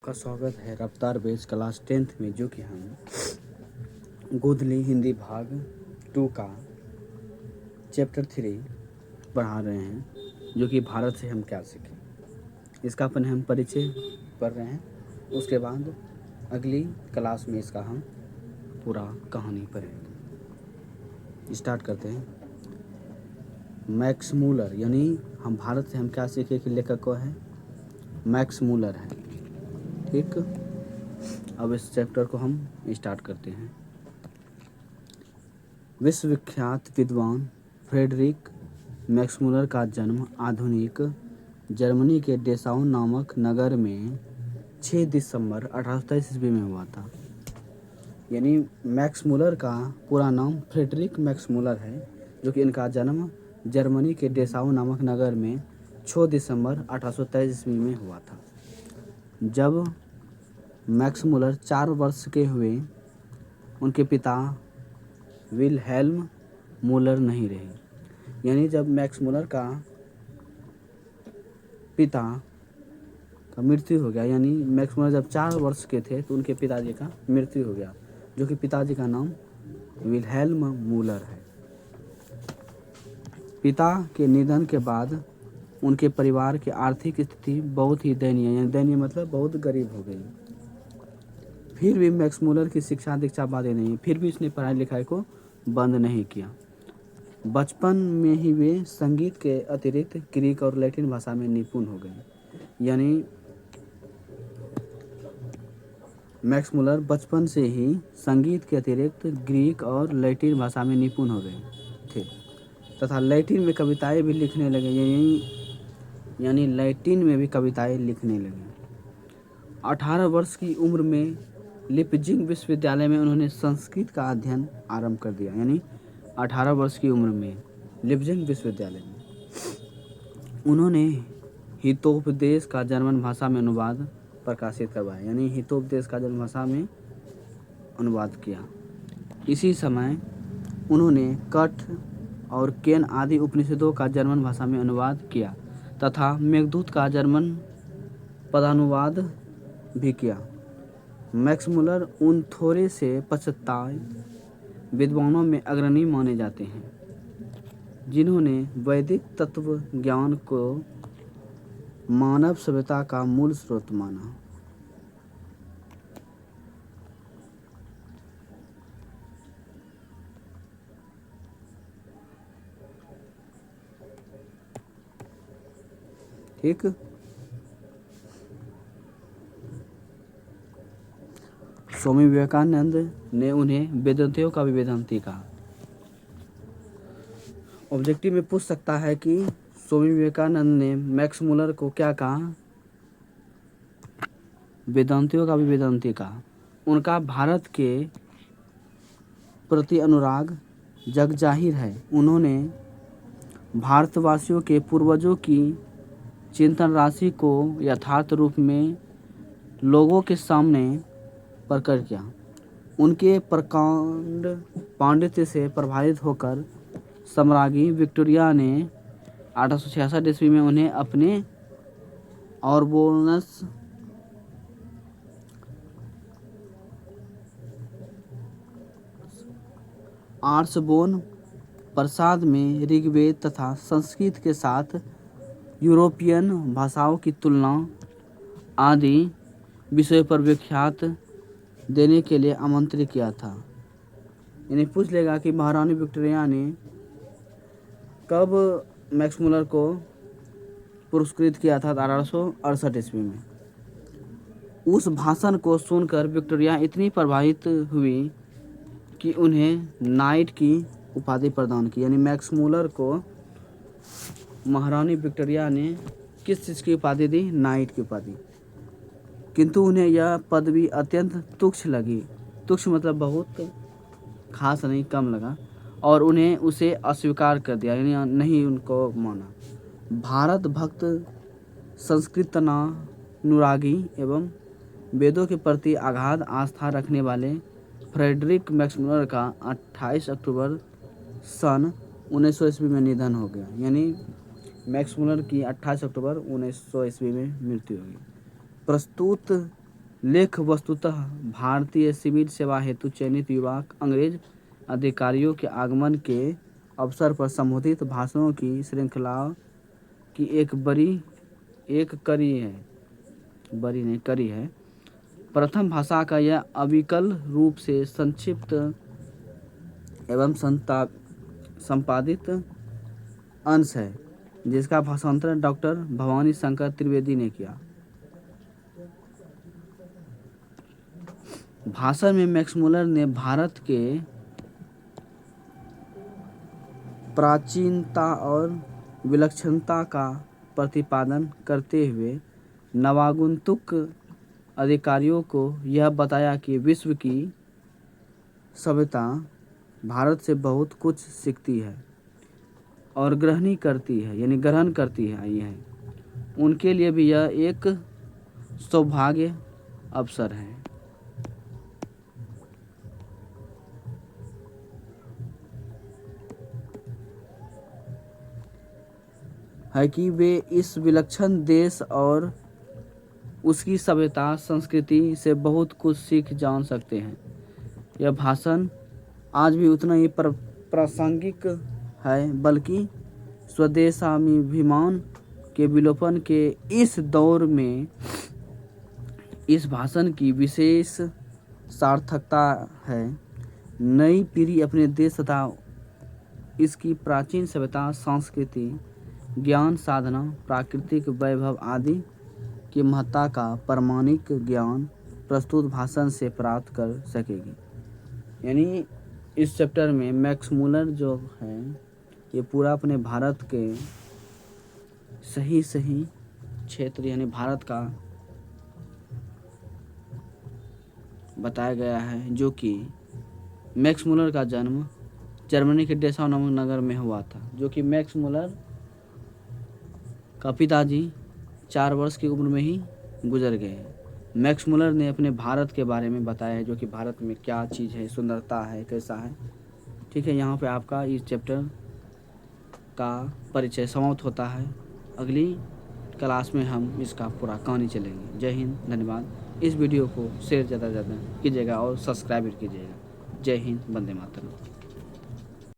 आपका स्वागत है रफ्तार बेस क्लास 10th में, जो कि हम गोधली हिंदी भाग 2 का चैप्टर 3 पढ़ा रहे हैं, जो कि भारत से हम क्या सीखें। इसका अपन हम परिचय पढ़ रहे हैं। उसके बाद अगली क्लास में इसका हम पूरा कहानी पढ़ेंगे। स्टार्ट करते हैं। मैक्स मूलर, यानी हम भारत से हम क्या सीखे कि लेखक को है मैक्स मूलर है। ठीक, अब इस चैप्टर को हम स्टार्ट करते हैं। विश्वविख्यात विद्वान फ्रेडरिक मैक्स मूलर का जन्म आधुनिक जर्मनी के डेसाउ नामक नगर में 6 दिसंबर 1823 ईस्वी में हुआ था। यानी मैक्स मूलर का पूरा नाम फ्रेडरिक मैक्स मूलर है, जो कि इनका जन्म जर्मनी के डेसाउ नामक नगर में 6 दिसंबर 1823 ईस्वी में हुआ था। जब मैक्स मूलर 4 वर्ष के हुए, उनके पिता विलहेल्म मूलर नहीं रहे। यानी जब मैक्स मूलर का पिता का मृत्यु हो गया, यानी मैक्स मूलर जब 4 वर्ष के थे तो उनके पिताजी का मृत्यु हो गया, जो कि पिताजी का नाम विलहेल्म मूलर है। पिता के निधन के बाद उनके परिवार की आर्थिक स्थिति बहुत ही दयनीय, यानी दयनीय मतलब बहुत गरीब हो गई। फिर भी मैक्स मूलर की शिक्षा दीक्षा बाधे नहीं, फिर भी उसने पढ़ाई लिखाई को बंद नहीं किया। बचपन में ही वे संगीत के अतिरिक्त ग्रीक और लैटिन भाषा में निपुण हो गए। यानी मैक्स मूलर बचपन से ही संगीत के अतिरिक्त ग्रीक और लैटिन भाषा में निपुण हो गए थे तथा लैटिन में कविताएं भी लिखने लगे। यानी लैटिन में भी कविताएं लिखने लगे। 18 वर्ष की उम्र में लिपजिंग विश्वविद्यालय में उन्होंने संस्कृत का अध्ययन आरंभ कर दिया। यानी 18 वर्ष की उम्र में लिपजिंग विश्वविद्यालय में उन्होंने हितोपदेश का जर्मन भाषा में अनुवाद प्रकाशित करवाया। यानी हितोपदेश का जर्मन भाषा में अनुवाद किया। इसी समय उन्होंने कठ और केन आदि उपनिषदों का जर्मन भाषा में अनुवाद किया तथा मेघदूत का जर्मन पदानुवाद भी किया। मैक्स मूलर उन थोड़े से पाश्चात्य विद्वानों में अग्रणी माने जाते हैं जिन्होंने वैदिक तत्व ज्ञान को मानव सभ्यता का मूल स्रोत माना। ठीक, स्वामी विवेकानंद ने उन्हें वेदांतियों का भी वेदांती कहा। ऑब्जेक्टिव में पूछ सकता है कि स्वामी विवेकानंद ने मैक्स मूलर को क्या कहा? वेदांतियों का भी वेदांती कहा। उनका भारत के प्रति अनुराग जग जाहिर है। उन्होंने भारतवासियों के पूर्वजों की चिंतन राशि को यथार्थ रूप में लोगों के सामने प्रकट किया। उनके प्रकांड पांडित्य से प्रभावित होकर सम्राज्ञी विक्टोरिया ने 1866 ईस्वी में उन्हें अपने आर्सबोर्न प्रासाद में ऋग्वेद तथा संस्कृत के साथ यूरोपियन भाषाओं की तुलना आदि विषय पर व्याख्यात देने के लिए आमंत्रित किया था। यानी पूछ लेगा कि महारानी विक्टोरिया ने कब मैक्स मूलर को पुरस्कृत किया था? 1868 ईस्वी में। उस भाषण को सुनकर विक्टोरिया इतनी प्रभावित हुई कि उन्हें नाइट की उपाधि प्रदान की। यानी मैक्स मूलर को महारानी विक्टोरिया ने किस चीज़ की उपाधि दी? नाइट की उपाधि। किंतु उन्हें यह पदवी अत्यंत तुच्छ लगी। तुच्छ मतलब बहुत खास नहीं, कम लगा, और उन्हें उसे अस्वीकार कर दिया, यानी नहीं उनको माना। भारत भक्त, संस्कृतनानुरागी एवं वेदों के प्रति अगाध आस्था रखने वाले फ्रेडरिक मैक्स मूलर का 28 अक्टूबर सन 1900 ईस्वी में निधन हो गया। यानी मैक्स मूलर की 28 अक्टूबर 1900 ईस्वी में मृत्यु हो गई। प्रस्तुत लेख वस्तुतः भारतीय सिविल सेवा हेतु चयनित युवा अंग्रेज अधिकारियों के आगमन के अवसर पर संबोधित भाषणों की श्रृंखला की एक कड़ी है। प्रथम भाषा का यह अविकल रूप से संक्षिप्त एवं संपादित अंश है, जिसका भाषांतर डॉक्टर भवानी शंकर त्रिवेदी ने किया। भाषण में मैक्समुलर ने भारत के प्राचीनता और विलक्षणता का प्रतिपादन करते हुए नवागंतुक अधिकारियों को यह बताया कि विश्व की सभ्यता भारत से बहुत कुछ सीखती है और ग्रहण करती है। उनके लिए भी यह एक सौभाग्य अवसर है कि वे इस विलक्षण देश और उसकी सभ्यता संस्कृति से बहुत कुछ सीख जान सकते हैं। यह भाषण आज भी उतना ही प्रासंगिक है, बल्कि स्वदेशाभिमान के विलोपन के इस दौर में इस भाषण की विशेष सार्थकता है। नई पीढ़ी अपने देश तथा इसकी प्राचीन सभ्यता, संस्कृति, ज्ञान साधना, प्राकृतिक वैभव आदि की महत्ता का प्रामाणिक ज्ञान प्रस्तुत भाषण से प्राप्त कर सकेगी। यानी इस चैप्टर में मैक्समुलर जो है ये पूरा अपने भारत के सही क्षेत्र यानी भारत का बताया गया है, जो कि मैक्समुलर का जन्म जर्मनी के डेसाउ नामक नगर में हुआ था, जो कि मैक्समुलर का पिताजी 4 वर्ष की उम्र में ही गुजर गए। मैक्समुलर ने अपने भारत के बारे में बताया है, जो कि भारत में क्या चीज़ है, सुंदरता है, कैसा है। ठीक है, यहाँ पे आपका इस चैप्टर का परिचय समाप्त होता है। अगली क्लास में हम इसका पूरा कहानी चलेंगे। जय हिंद, धन्यवाद। इस वीडियो को शेयर ज़्यादा से ज़्यादा कीजिएगा और सब्सक्राइब कीजिएगा। जय हिंद, वंदे मातरम।